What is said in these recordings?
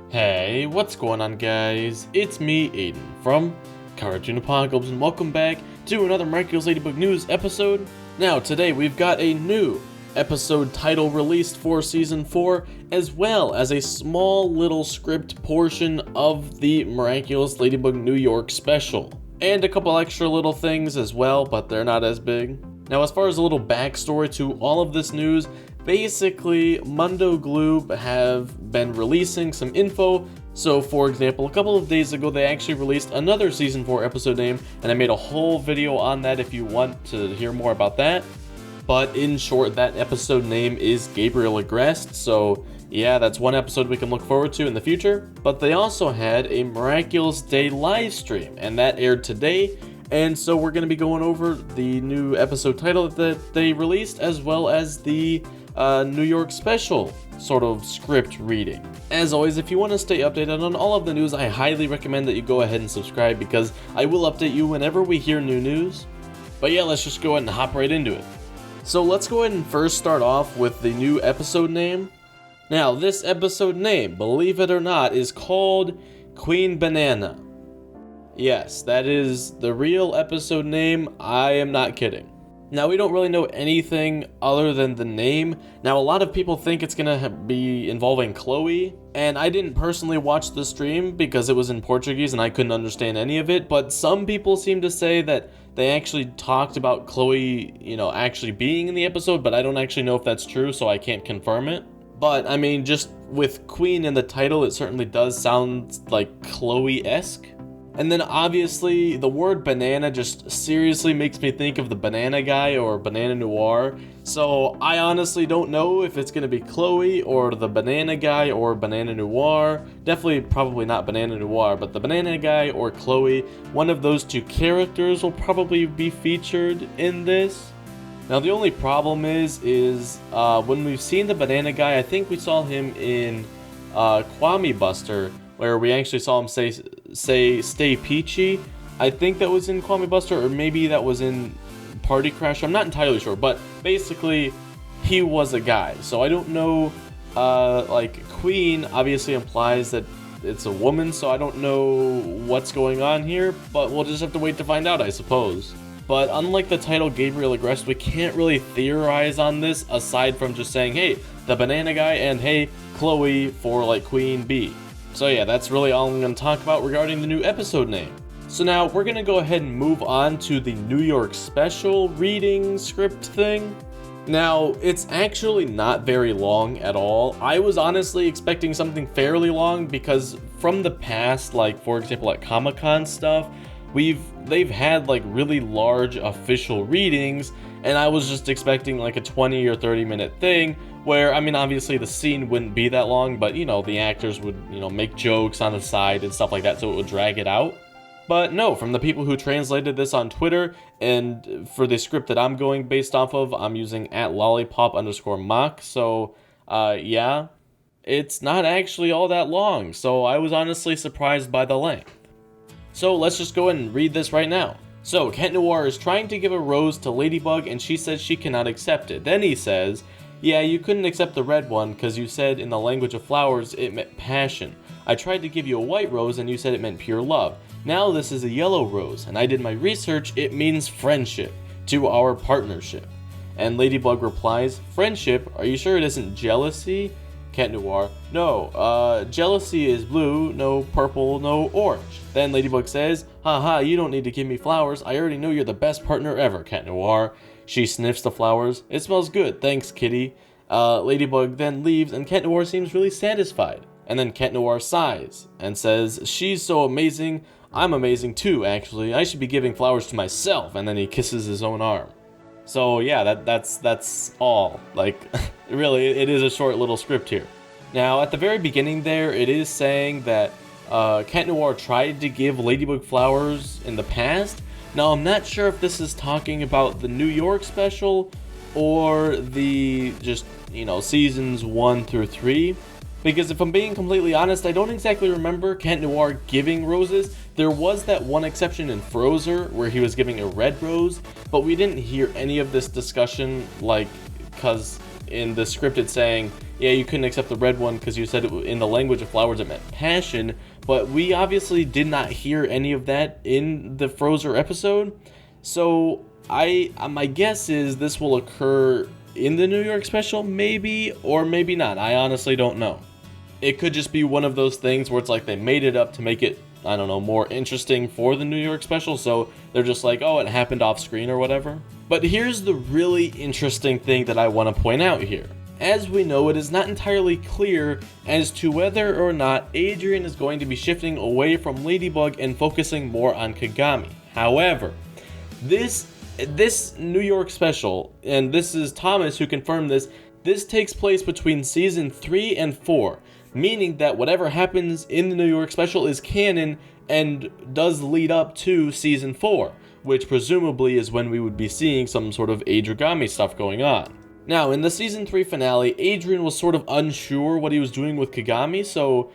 Hey, what's going on, guys? It's me, Aiden, from Cartoon Apocalypse, and welcome back to another Miraculous Ladybug news episode. Now, today we've got a new episode title released for Season 4, as well as a small little script portion of the Miraculous Ladybug New York special. And a couple extra little things as well, but they're not as big. Now, as far as a little backstory to all of this news, basically, Mundo Gloob have been releasing some info. So, for example, a couple of days ago, they actually released another Season 4 episode name, and I made a whole video on that if you want to hear more about that. But in short, that episode name is Gabriel Agreste, so yeah, that's one episode we can look forward to in the future. But they also had a Miraculous Day live stream, and that aired today. And so we're going to be going over the new episode title that they released, as well as the New York special sort of script reading. As always, if you want to stay updated on all of the news, I highly recommend that you go ahead and subscribe, because I will update you whenever we hear new news. But yeah, let's just go ahead and hop right into it. So let's go ahead and first start off with the new episode name. Now, this episode name, believe it or not, is called Queen Banana. Yes, that is the real episode name. I am not kidding. Now, we don't really know anything other than the name. Now, a lot of people think it's gonna be involving Chloe, and I didn't personally watch the stream because it was in Portuguese and I couldn't understand any of it, but some people seem to say that they actually talked about Chloe, actually being in the episode, but I don't actually know if that's true, so I can't confirm it. But, I mean, just with Queen in the title, it certainly does sound like Chloe-esque. And then obviously the word banana just seriously makes me think of the Banana Guy or Banana Noir. So I honestly don't know if it's going to be Chloe or the Banana Guy or Banana Noir. Definitely probably not Banana Noir, but the Banana Guy or Chloe. One of those two characters will probably be featured in this. Now the only problem is when we've seen the Banana Guy, I think we saw him in Kwame Buster, where we actually saw him say stay peachy. I think that was in Kwame Buster, or maybe that was in Party Crash. I'm not entirely sure, but basically he was a guy. So I don't know, Queen obviously implies that it's a woman, so I don't know what's going on here, but we'll just have to wait to find out, I suppose. But unlike the title Gabriel Agreste, we can't really theorize on this aside from just saying, hey, the Banana Guy, and hey, Chloe for Queen Bee. So yeah, that's really all I'm going to talk about regarding the new episode name. So now we're going to go ahead and move on to the New York special reading script thing. Now, it's actually not very long at all. I was honestly expecting something fairly long because from the past, for example at Comic-Con stuff, they've had really large official readings, and I was just expecting a 20 or 30 minute thing where, I mean, obviously the scene wouldn't be that long, but the actors would make jokes on the side and stuff like that, so it would drag it out. But no, from the people who translated this on Twitter, and for the script that I'm going based off of, I'm using @lollipop_mock, so yeah, it's not actually all that long, so I was honestly surprised by the length. So let's just go ahead and read this right now. So, Cat Noir is trying to give a rose to Ladybug and she says she cannot accept it. Then he says, yeah, you couldn't accept the red one because you said in the language of flowers it meant passion. I tried to give you a white rose and you said it meant pure love. Now this is a yellow rose and I did my research, it means friendship, to our partnership. And Ladybug replies, friendship? Are you sure it isn't jealousy? Cat Noir, no, jealousy is blue, no purple, no orange. Then Ladybug says, haha, you don't need to give me flowers, I already know you're the best partner ever, Cat Noir. She sniffs the flowers, it smells good, thanks kitty. Ladybug then leaves and Cat Noir seems really satisfied. And then Cat Noir sighs and says, she's so amazing, I'm amazing too actually, I should be giving flowers to myself, and then he kisses his own arm. So yeah, that's all. Really, it is a short little script here. Now, at the very beginning there, it is saying that Cat Noir tried to give Ladybug flowers in the past. Now, I'm not sure if this is talking about the New York special or the seasons 1 through 3. Because if I'm being completely honest, I don't exactly remember Cat Noir giving roses. There was that one exception in Frozer where he was giving a red rose, but we didn't hear any of this discussion because in the script it's saying, yeah, you couldn't accept the red one because you said in the language of flowers it meant passion, but we obviously did not hear any of that in the Frozer episode. So my guess is this will occur in the New York special, maybe, or maybe not. I honestly don't know. It could just be one of those things where it's like they made it up to make it, I don't know, more interesting for the New York special, so they're just like, oh, it happened off screen or whatever. But here's the really interesting thing that I want to point out here. As we know, it is not entirely clear as to whether or not Adrien is going to be shifting away from Ladybug and focusing more on Kagami. However, this New York special, and this is Thomas who confirmed this takes place between season 3 and 4, meaning that whatever happens in the New York special is canon and does lead up to season 4, which presumably is when we would be seeing some sort of Adrigami stuff going on. Now, in the season 3 finale, Adrien was sort of unsure what he was doing with Kagami, so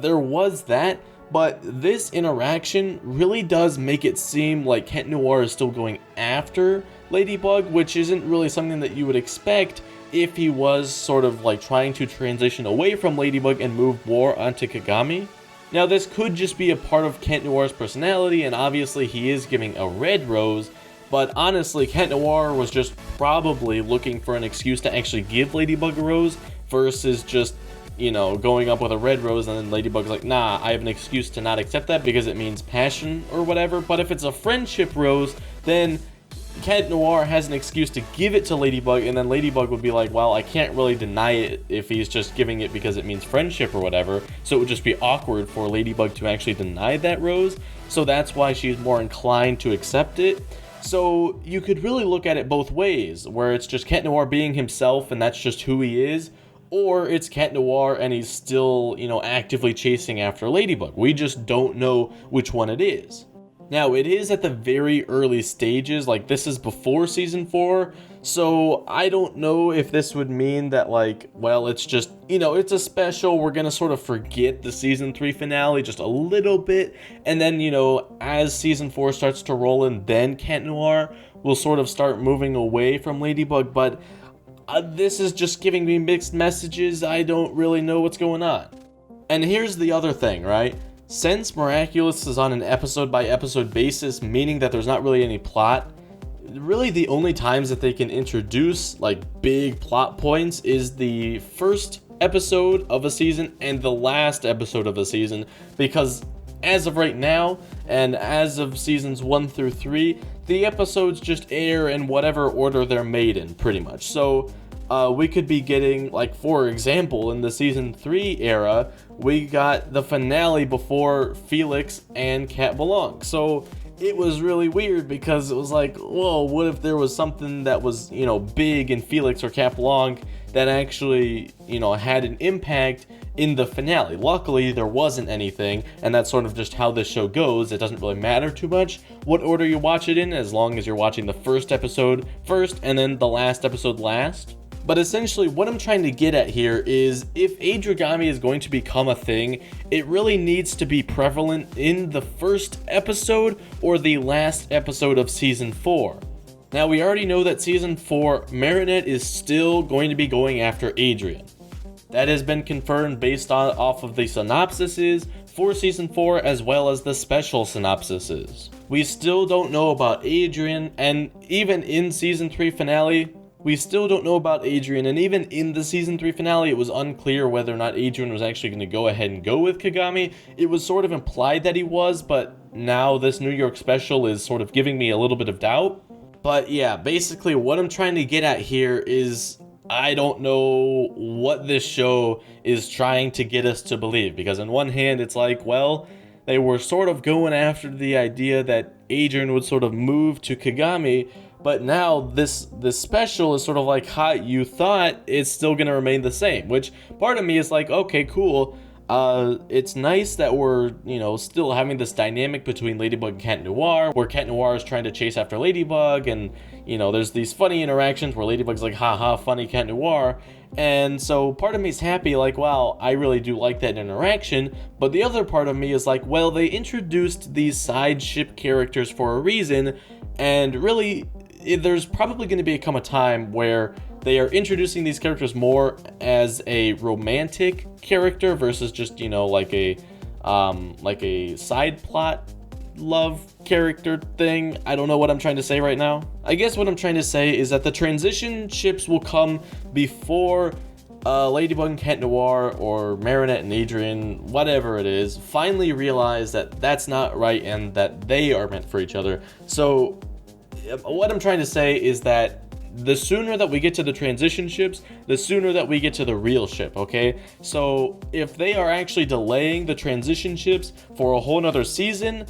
there was that. But this interaction really does make it seem like Cat Noir is still going after Ladybug, which isn't really something that you would expect if he was sort of like trying to transition away from Ladybug and move more onto Kagami. Now, this could just be a part of Cat Noir's personality, and obviously he is giving a red rose, but honestly, Cat Noir was just probably looking for an excuse to actually give Ladybug a rose versus just, you know, going up with a red rose and then Ladybug's like, nah, I have an excuse to not accept that because it means passion or whatever. But if it's a friendship rose, then Cat Noir has an excuse to give it to Ladybug, and then Ladybug would be like, well, I can't really deny it if he's just giving it because it means friendship or whatever, so it would just be awkward for Ladybug to actually deny that rose, so that's why she's more inclined to accept it. So you could really look at it both ways, where it's just Cat Noir being himself and that's just who he is, or it's Cat Noir and he's still, you know, actively chasing after Ladybug. We just don't know which one it is. Now, it is at the very early stages, like this is before season 4, so I don't know if this would mean that, like, well, it's just, you know, it's a special, we're gonna sort of forget the season 3 finale just a little bit, and then, you know, as season 4 starts to roll in, then Cat Noir will sort of start moving away from Ladybug, but this is just giving me mixed messages. I don't really know what's going on. And here's the other thing, right? Since Miraculous is on an episode-by-episode basis, meaning that there's not really any plot, really the only times that they can introduce, like, big plot points is the first episode of a season and the last episode of a season, because as of right now, and as of seasons 1 through 3, the episodes just air in whatever order they're made in, pretty much. So, we could be getting, like, for example, in the season 3 era, we got the finale before Felix and Cat Belong. So it was really weird because it was like, whoa, what if there was something that was, you know, big in Felix or Cat Belong that actually, you know, had an impact in the finale. Luckily, there wasn't anything, and that's sort of just how this show goes. It doesn't really matter too much what order you watch it in, as long as you're watching the first episode first and then the last episode last. But essentially, what I'm trying to get at here is, if Adrigami is going to become a thing, it really needs to be prevalent in the first episode or the last episode of Season 4. Now, we already know that Season 4, Marinette is still going to be going after Adrien. That has been confirmed based off of the synopsises for Season 4 as well as the special synopsises. We still don't know about Adrien, and even in Season 3 finale, we still don't know about Adrien, and even in the Season 3 finale, it was unclear whether or not Adrien was actually going to go ahead and go with Kagami. It was sort of implied that he was, but now this New York special is sort of giving me a little bit of doubt. But yeah, basically what I'm trying to get at here is, I don't know what this show is trying to get us to believe, because on one hand, it's like, well, they were sort of going after the idea that Adrien would sort of move to Kagami, but now this special is sort of like, ha, you thought it's still going to remain the same, which part of me is like, okay, cool. It's nice that we're, you know, still having this dynamic between Ladybug and Cat Noir, where Cat Noir is trying to chase after Ladybug, and, you know, there's these funny interactions where Ladybug's like, haha, funny Cat Noir, and so part of me is happy, like, wow, I really do like that interaction, but the other part of me is like, well, they introduced these side ship characters for a reason, and really, there's probably going to become a time where they are introducing these characters more as a romantic character versus just, you know, like a side plot love character thing. I don't know what I'm trying to say right now. I guess what I'm trying to say is that the transition ships will come before Ladybug and Cat Noir, or Marinette and Adrian, whatever it is, finally realize that that's not right and that they are meant for each other. So what I'm trying to say is that the sooner that we get to the transition ships, the sooner that we get to the real ship, okay? So if they are actually delaying the transition ships for a whole nother season,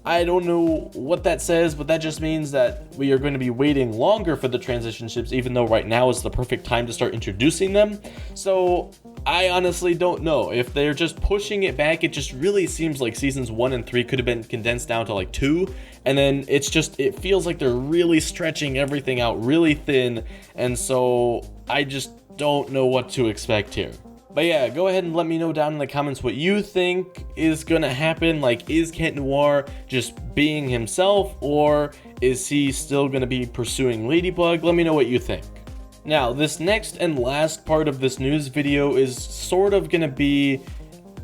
I don't know what that says, but that just means that we are going to be waiting longer for the transition ships, even though right now is the perfect time to start introducing them. So I honestly don't know. If they're just pushing it back, it just really seems like seasons 1 and 3 could have been condensed down to like 2, and then it feels like they're really stretching everything out really thin, and so I just don't know what to expect here. But yeah, go ahead and let me know down in the comments what you think is gonna happen. Like, is Cat Noir just being himself, or is he still gonna be pursuing Ladybug? Let me know what you think. Now, this next and last part of this news video is sort of gonna be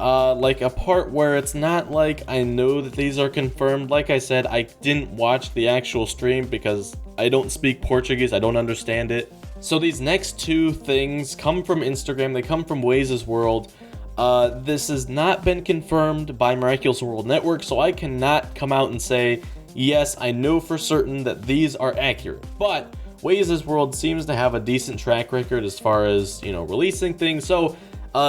like a part where it's not like I know that these are confirmed. Like I said, I didn't watch the actual stream because I don't speak Portuguese, I don't understand it. So these next two things come from Instagram, they come from Waze's World. This has not been confirmed by Miraculous World Network, so I cannot come out and say, yes, I know for certain that these are accurate. But Waze's World seems to have a decent track record as far as, you know, releasing things. So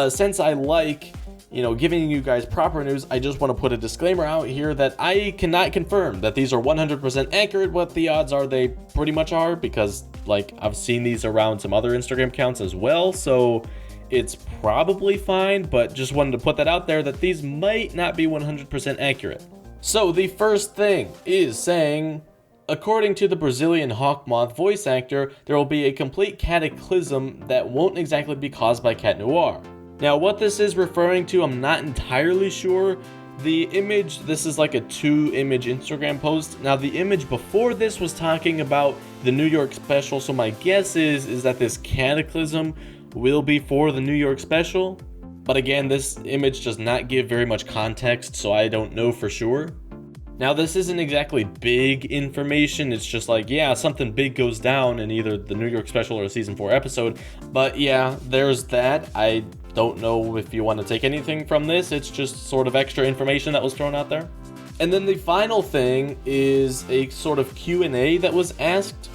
since I like, you know, giving you guys proper news, I just want to put a disclaimer out here that I cannot confirm that these are 100% accurate. What the odds are they pretty much are, because like I've seen these around some other Instagram accounts as well, so it's probably fine, but just wanted to put that out there that these might not be 100% accurate. So the first thing is saying, according to the Brazilian Hawkmoth voice actor, there will be a complete cataclysm that won't exactly be caused by Cat Noir. Now, what this is referring to, I'm not entirely sure. The image, this is like a 2-image Instagram post. Now, the image before this was talking about the New York special, so my guess is that this cataclysm will be for the New York special. But again, this image does not give very much context, so I don't know for sure. Now, this isn't exactly big information, it's just like, yeah, something big goes down in either the New York special or a season 4 episode. But yeah, there's that. I don't know if you want to take anything from this, it's just sort of extra information that was thrown out there. And then the final thing is a sort of Q&A that was asked.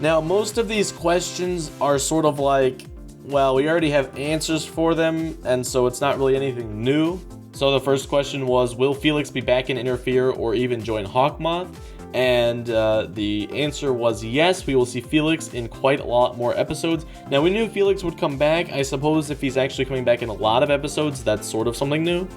Now, most of these questions are sort of like, well, we already have answers for them, and so it's not really anything new. So the first question was, will Felix be back and interfere or even join Hawkmoth? And the answer was yes, we will see Felix in quite a lot more episodes. Now, we knew Felix would come back. I suppose if he's actually coming back in a lot of episodes, that's sort of something new.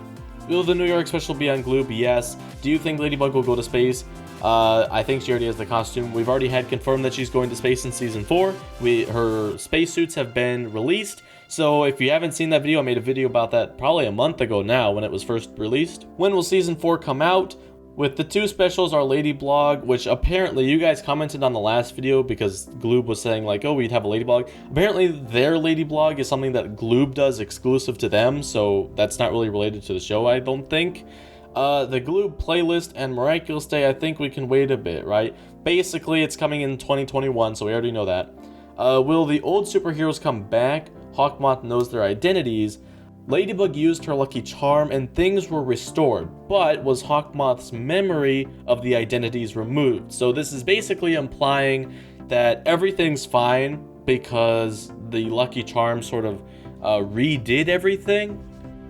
Will the New York special be on Gloob? Yes. Do you think Ladybug will go to space? I think she already has the costume. We've already had confirmed that she's going to space in season 4. Her spacesuits have been released. So if you haven't seen that video, I made a video about that probably a month ago now when it was first released. When will season 4 come out? With the 2 specials, our Ladyblog, which apparently you guys commented on the last video because Gloob was saying like, oh, we'd have a Ladyblog. Apparently their Ladyblog is something that Gloob does exclusive to them, so that's not really related to the show, I don't think. The Gloob playlist and Miraculous Day, I think we can wait a bit, right? Basically, it's coming in 2021, so we already know that. Will the old superheroes come back? Hawkmoth knows their identities. Ladybug used her lucky charm and things were restored, but was Hawkmoth's memory of the identities removed? So this is basically implying that everything's fine because the lucky charm sort of redid everything.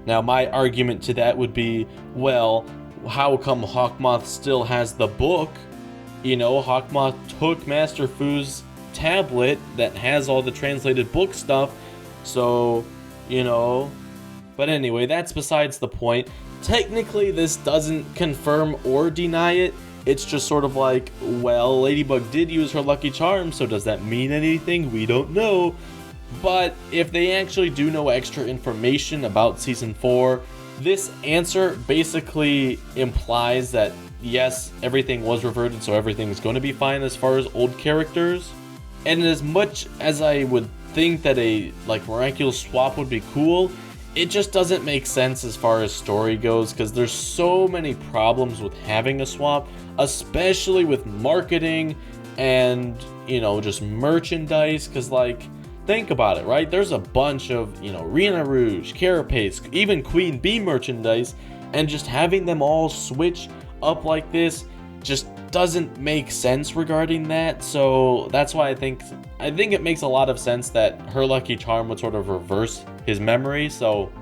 Now, my argument to that would be, well, how come Hawkmoth still has the book? You know, Hawkmoth took Master Fu's tablet that has all the translated book stuff, so, you know. But anyway, that's besides the point. Technically, this doesn't confirm or deny it. It's just sort of like, well, Ladybug did use her lucky charm, so does that mean anything? We don't know. But if they actually do know extra information about season 4, this answer basically implies that yes, everything was reverted, so everything's going to be fine as far as old characters. And as much as I would think that a like Miraculous swap would be cool, it just doesn't make sense as far as story goes, because there's so many problems with having a swap, especially with marketing and, you know, just merchandise. Because, like, think about it, right? There's a bunch of, you know, Rena Rouge, Carapace, even Queen Bee merchandise, and just having them all switch up like this just doesn't make sense regarding that. So that's why I think it makes a lot of sense that her lucky charm would sort of reverse his memory. So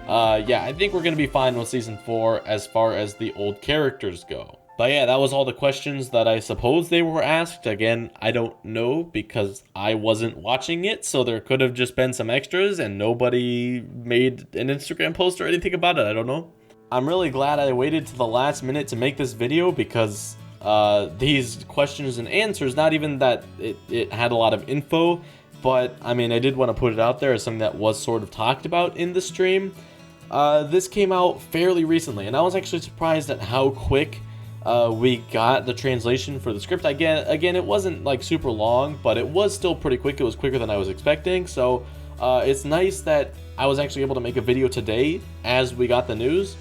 yeah, I think we're gonna be fine with season 4 as far as the old characters go. But yeah, that was all the questions that I suppose they were asked. Again, I don't know because I wasn't watching it, so there could have just been some extras and nobody made an Instagram post or anything about it. I don't know. I'm really glad I waited to the last minute to make this video, because these questions and answers, not even that it had a lot of info, but I mean, I did want to put it out there as something that was sort of talked about in the stream. This came out fairly recently, and I was actually surprised at how quick we got the translation for the script. Again, it wasn't like super long, but it was still pretty quick. It was quicker than I was expecting, so it's nice that I was actually able to make a video today as we got the news.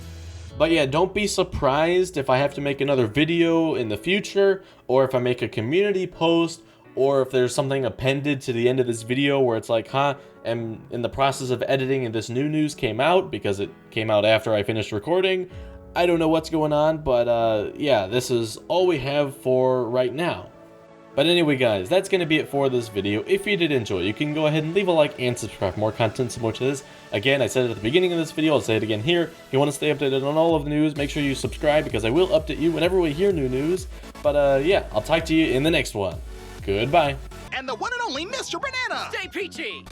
But yeah, don't be surprised if I have to make another video in the future, or if I make a community post, or if there's something appended to the end of this video where it's like, I'm in the process of editing and this new news came out, because it came out after I finished recording. I don't know what's going on, but yeah, this is all we have for right now. But anyway, guys, that's going to be it for this video. If you did enjoy, you can go ahead and leave a like and subscribe for more content similar to this. Again, I said it at the beginning of this video, I'll say it again here. If you want to stay updated on all of the news, make sure you subscribe, because I will update you whenever we hear new news. But yeah, I'll talk to you in the next one. Goodbye. And the one and only Mr. Banana! Stay peachy!